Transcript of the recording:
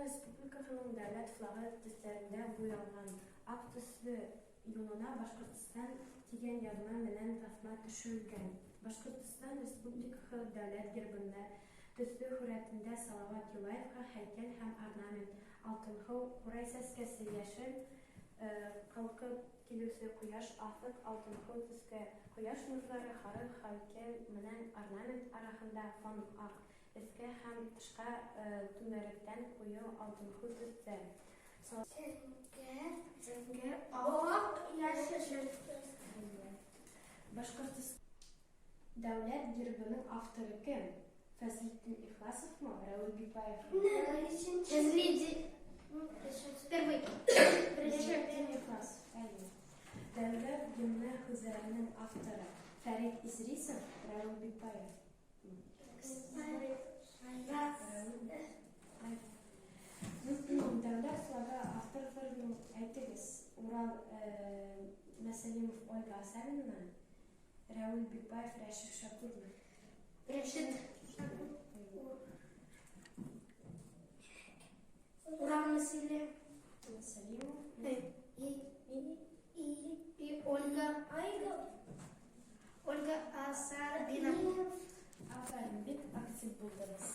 Республикасының дәүләт флагы төсләрендә буялган ак төсле юнына Башкортстан дигән язма белән тасма төшерелгән. Башкортстан Республикасы дәүләт гербында төсле сурәтендә Салават Юлаевка һәйкәл һәм орнамент, Алтынһыу Курай сәскәсе, яшел калкып килүче кояш, асык Алтынһыу төскә, кояш нурлары һәр һәйкәл менән орнамент арасында фон ак, эскә һәм тышка түнәрәктән куе Алтынһыу төстә. Зәңгәр, ак, яшел. Башкортстан дәүләт гербының авторы кем? Фазлетдин Ихласовмы, Рауил Бипаев? Фазлетдин Ихласов. Дәүләт гимны сүзләренең авторы Фәрит Идрисов, Рауил Бипаев. Дәүләт флагы авторларын әйтегез. Урал Мәсәлимов, Ольга Асавина, Рауил Бипаев, Рәшид Шакуров. Урал Мәсәлимов и Ольга Асавина. Афәрин, бик актив булдыгыз.